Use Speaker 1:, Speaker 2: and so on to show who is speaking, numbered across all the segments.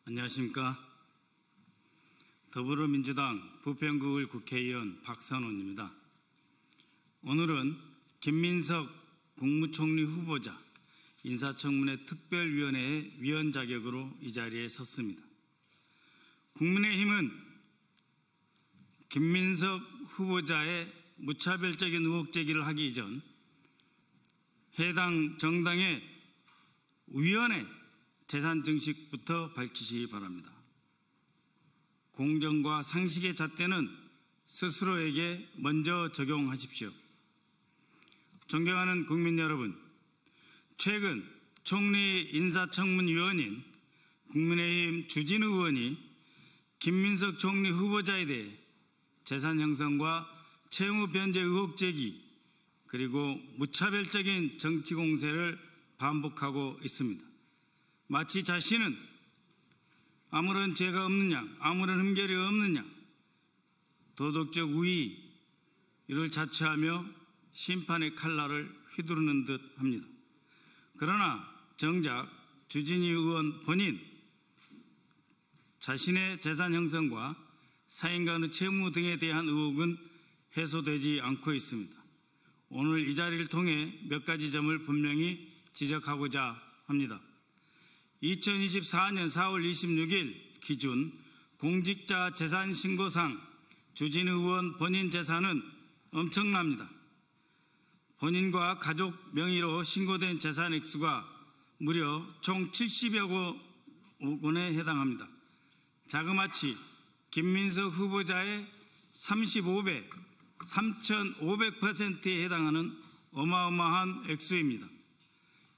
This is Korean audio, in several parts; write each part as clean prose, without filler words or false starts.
Speaker 1: 안녕하십니까. 더불어민주당 부평구을 국회의원 박선원입니다. 오늘은 김민석 국무총리 후보자 인사청문회 특별위원회의 위원 자격으로 이 자리에 섰습니다. 국민의힘은 김민석 후보자의 무차별적인 의혹 제기를 하기 전 해당 정당의 위원회 재산 증식부터 밝히시기 바랍니다. 공정과 상식의 잣대는 스스로에게 먼저 적용하십시오. 존경하는 국민 여러분, 최근 총리 인사청문위원인 국민의힘 주진우 의원이 김민석 총리 후보자에 대해 재산 형성과 채무 변제 의혹 제기 그리고 무차별적인 정치 공세를 반복하고 있습니다. 마치 자신은 아무런 죄가 없느냐, 아무런 흠결이 없느냐, 도덕적 우위를 자처하며 심판의 칼날을 휘두르는 듯 합니다. 그러나 정작 주진우 의원 본인 자신의 재산 형성과 사인 간의 채무 등에 대한 의혹은 해소되지 않고 있습니다. 오늘 이 자리를 통해 몇 가지 점을 분명히 지적하고자 합니다. 2024년 4월 26일 기준 공직자 재산 신고상 주진우 의원 본인 재산은 엄청납니다. 본인과 가족 명의로 신고된 재산 액수가 무려 총 70여 원에 해당합니다. 자그마치 김민석 후보자의 35배, 3,500%에 해당하는 어마어마한 액수입니다.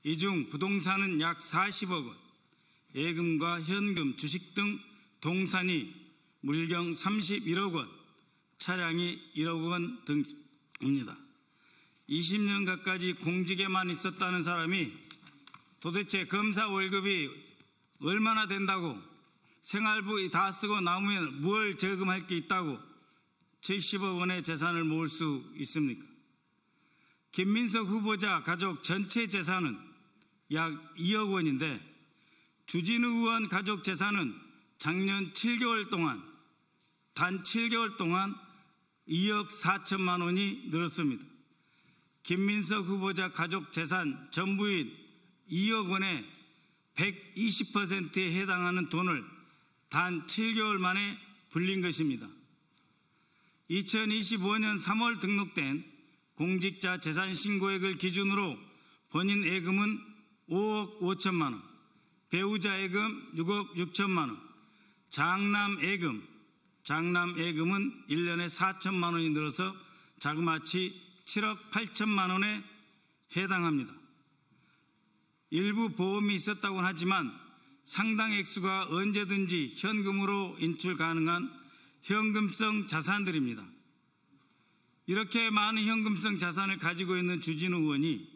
Speaker 1: 이 중 부동산은 약 40억 원, 예금과 현금, 주식 등 동산이 물경 31억 원, 차량이 1억 원 등입니다. 20년 가까이 공직에만 있었다는 사람이 도대체 검사 월급이 얼마나 된다고 생활비 다 쓰고 남으면 뭘 저금할 게 있다고 70억 원의 재산을 모을 수 있습니까? 김민석 후보자 가족 전체 재산은 약 2억 원인데 주진우 의원 가족 재산은 작년 7개월 동안 단 7개월 동안 2억 4천만 원이 늘었습니다. 김민석 후보자 가족 재산 전부인 2억 원의 120%에 해당하는 돈을 단 7개월 만에 불린 것입니다. 2025년 3월 등록된 공직자 재산 신고액을 기준으로 본인 예금은 5억 5천만 원, 배우자 예금 6억 6천만 원, 장남 예금은 1년에 4천만 원이 늘어서 자그마치 7억 8천만 원에 해당합니다. 일부 보험이 있었다고는 하지만 상당 액수가 언제든지 현금으로 인출 가능한 현금성 자산들입니다. 이렇게 많은 현금성 자산을 가지고 있는 주진우 의원이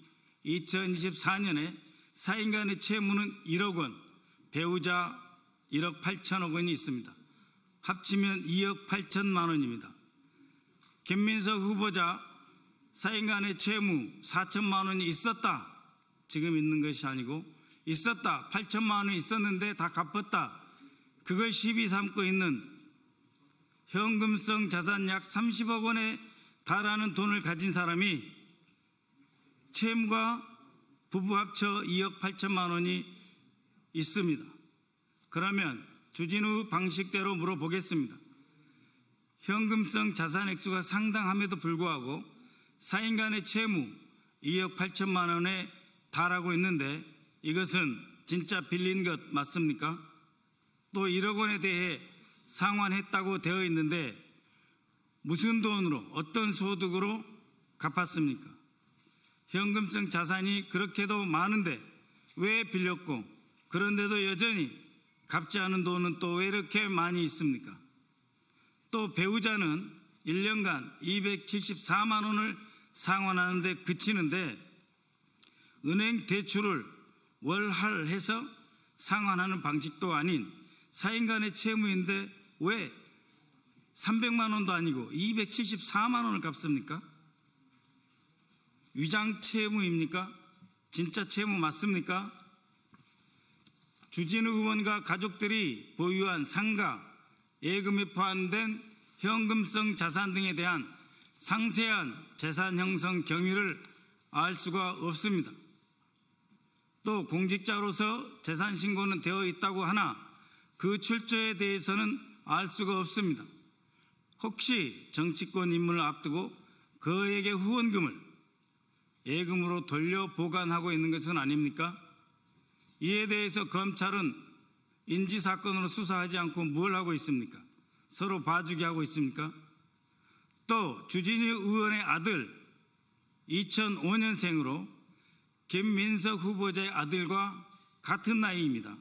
Speaker 1: 2024년에 사인 간의 채무는 1억 원, 배우자 1억 8천억 원이 있습니다. 합치면 2억 8천만 원입니다. 김민석 후보자 사인 간의 채무 4천만 원이 있었다. 지금 있는 것이 아니고 있었다. 8천만 원이 있었는데 다 갚았다. 그걸 시비 삼고 있는 현금성 자산 약 30억 원에 달하는 돈을 가진 사람이 채무가 부부 합쳐 2억 8천만 원이 있습니다. 그러면 주진우 방식대로 물어보겠습니다. 현금성 자산 액수가 상당함에도 불구하고 사인 간의 채무 2억 8천만 원에 달하고 있는데 이것은 진짜 빌린 것 맞습니까? 또 1억 원에 대해 상환했다고 되어 있는데 무슨 돈으로 어떤 소득으로 갚았습니까? 현금성 자산이 그렇게도 많은데 왜 빌렸고 그런데도 여전히 갚지 않은 돈은 또 왜 이렇게 많이 있습니까? 또 배우자는 1년간 274만 원을 상환하는 데 그치는데 은행 대출을 월할해서 상환하는 방식도 아닌 사인 간의 채무인데 왜 300만 원도 아니고 274만 원을 갚습니까? 위장 채무입니까? 진짜 채무 맞습니까? 주진우 의원과 가족들이 보유한 상가, 예금에 포함된 현금성 자산 등에 대한 상세한 재산 형성 경위를 알 수가 없습니다. 또 공직자로서 재산 신고는 되어 있다고 하나 그 출처에 대해서는 알 수가 없습니다. 혹시 정치권 입문을 앞두고 그에게 후원금을 예금으로 돌려 보관하고 있는 것은 아닙니까? 이에 대해서 검찰은 인지사건으로 수사하지 않고 뭘 하고 있습니까? 서로 봐주기 하고 있습니까? 또 주진우 의원의 아들 2005년생으로 김민석 후보자의 아들과 같은 나이입니다.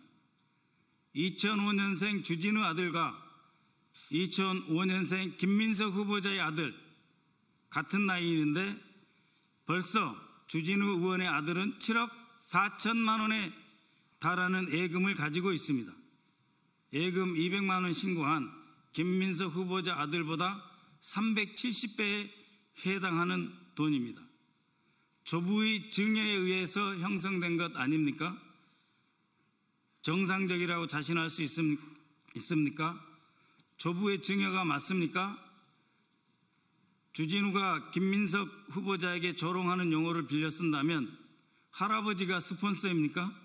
Speaker 1: 2005년생 주진우 아들과 2005년생 김민석 후보자의 아들 같은 나이인데 벌써 주진우 의원의 아들은 7억 4천만 원에 달하는 예금을 가지고 있습니다. 예금 200만 원 신고한 김민석 후보자 아들보다 370배에 해당하는 돈입니다. 조부의 증여에 의해서 형성된 것 아닙니까? 정상적이라고 자신할 수 있습니까? 조부의 증여가 맞습니까? 주진우가 김민석 후보자에게 조롱하는 용어를 빌려 쓴다면 할아버지가 스폰서입니까?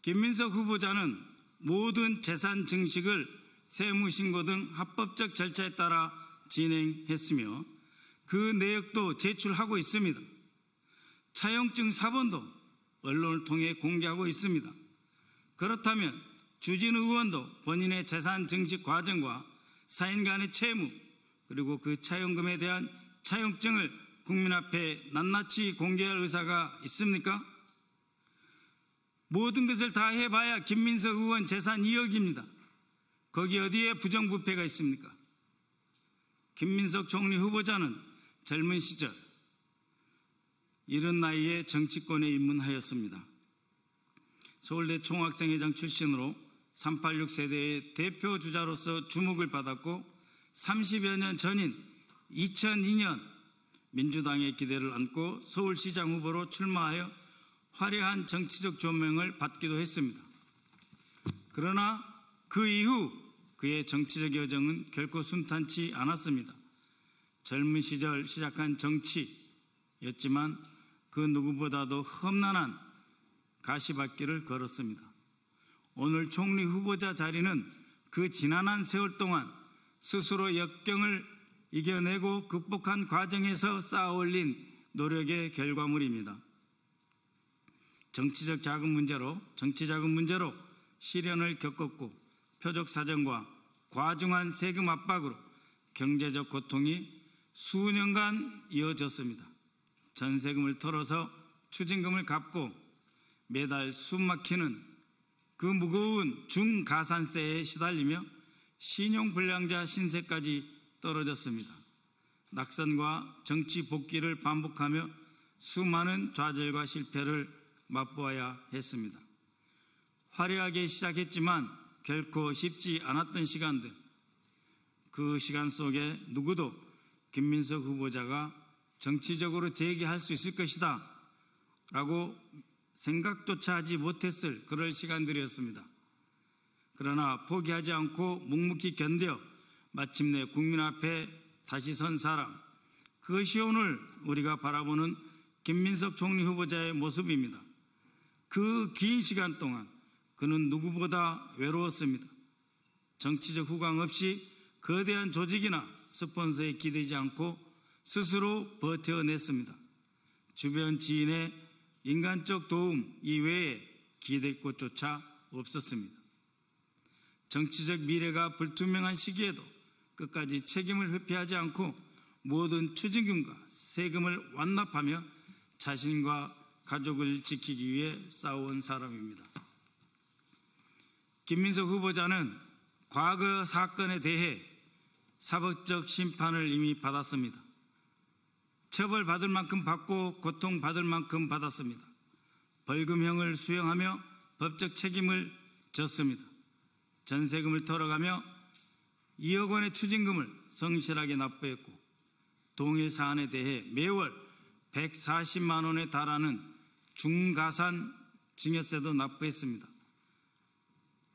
Speaker 1: 김민석 후보자는 모든 재산 증식을 세무신고 등 합법적 절차에 따라 진행했으며 그 내역도 제출하고 있습니다. 차용증 사본도 언론을 통해 공개하고 있습니다. 그렇다면 주진우 의원도 본인의 재산 증식 과정과 사인 간의 채무 그리고 그 차용금에 대한 차용증을 국민 앞에 낱낱이 공개할 의사가 있습니까? 모든 것을 다 해봐야 김민석 의원 재산 2억입니다. 거기 어디에 부정부패가 있습니까? 김민석 총리 후보자는 젊은 시절 이른 나이에 정치권에 입문하였습니다. 서울대 총학생회장 출신으로 386 세대의 대표 주자로서 주목을 받았고 30여 년 전인 2002년 민주당의 기대를 안고 서울시장 후보로 출마하여 화려한 정치적 조명을 받기도 했습니다. 그러나 그 이후 그의 정치적 여정은 결코 순탄치 않았습니다. 젊은 시절 시작한 정치였지만 그 누구보다도 험난한 가시밭길을 걸었습니다. 오늘 총리 후보자 자리는 그 지난한 세월 동안 스스로 역경을 이겨내고 극복한 과정에서 쌓아올린 노력의 결과물입니다. 정치자금 문제로 시련을 겪었고 표적 사정과 과중한 세금 압박으로 경제적 고통이 수년간 이어졌습니다. 전세금을 털어서 추징금을 갚고 매달 숨막히는 그 무거운 중가산세에 시달리며 신용불량자 신세까지 떨어졌습니다. 낙선과 정치 복귀를 반복하며 수많은 좌절과 실패를 맛보아야 했습니다. 화려하게 시작했지만 결코 쉽지 않았던 시간들, 그 시간 속에 누구도 김민석 후보자가 정치적으로 재기할 수 있을 것이다 라고 생각조차 하지 못했을 그럴 시간들이었습니다. 그러나 포기하지 않고 묵묵히 견뎌 마침내 국민 앞에 다시 선 사람, 그것이 오늘 우리가 바라보는 김민석 총리 후보자의 모습입니다. 그 긴 시간 동안 그는 누구보다 외로웠습니다. 정치적 후광 없이 거대한 조직이나 스폰서에 기대지 않고 스스로 버텨냈습니다. 주변 지인의 인간적 도움 이외에 기댈 곳조차 없었습니다. 정치적 미래가 불투명한 시기에도 끝까지 책임을 회피하지 않고 모든 추징금과 세금을 완납하며 자신과 가족을 지키기 위해 싸워온 사람입니다. 김민석 후보자는 과거 사건에 대해 사법적 심판을 이미 받았습니다. 처벌받을 만큼 받고 고통받을 만큼 받았습니다. 벌금형을 수용하며 법적 책임을 졌습니다. 전세금을 털어가며 2억 원의 추징금을 성실하게 납부했고 동일 사안에 대해 매월 140만 원에 달하는 중가산 증여세도 납부했습니다.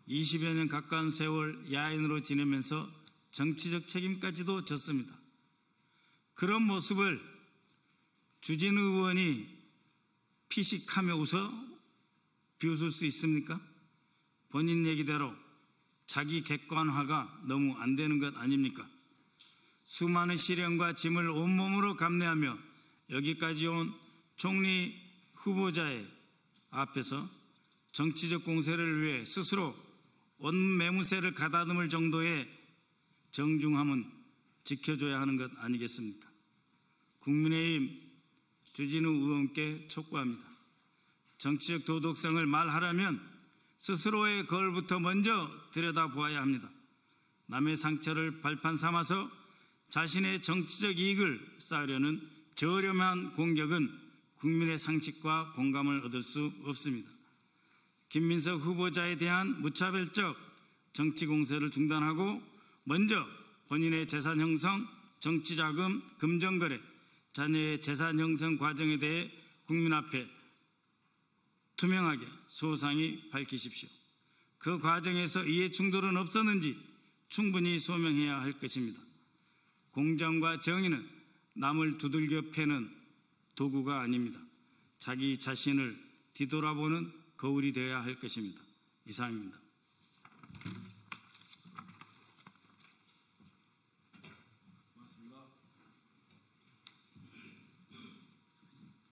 Speaker 1: 20여 년 가까운 세월 야인으로 지내면서 정치적 책임까지도 졌습니다. 그런 모습을 주진우 의원이 피식하며 웃어 비웃을 수 있습니까? 본인 얘기대로 자기 객관화가 너무 안 되는 것 아닙니까? 수많은 시련과 짐을 온몸으로 감내하며 여기까지 온 총리 후보자의 앞에서 정치적 공세를 위해 스스로 온 매무새를 가다듬을 정도의 정중함은 지켜줘야 하는 것 아니겠습니까? 국민의힘 주진우 의원께 촉구합니다. 정치적 도덕성을 말하려면 스스로의 거울부터 먼저 들여다보아야 합니다. 남의 상처를 발판 삼아서 자신의 정치적 이익을 쌓으려는 저렴한 공격은 국민의 상식과 공감을 얻을 수 없습니다. 김민석 후보자에 대한 무차별적 정치 공세를 중단하고 먼저 본인의 재산 형성, 정치자금, 금전거래, 자녀의 재산 형성 과정에 대해 국민 앞에 투명하게 소상히 밝히십시오. 그 과정에서 이해 충돌은 없었는지 충분히 소명해야 할 것입니다. 공정과 정의는 남을 두들겨 패는 도구가 아닙니다. 자기 자신을 뒤돌아보는 거울이 되어야 할 것입니다. 이상입니다.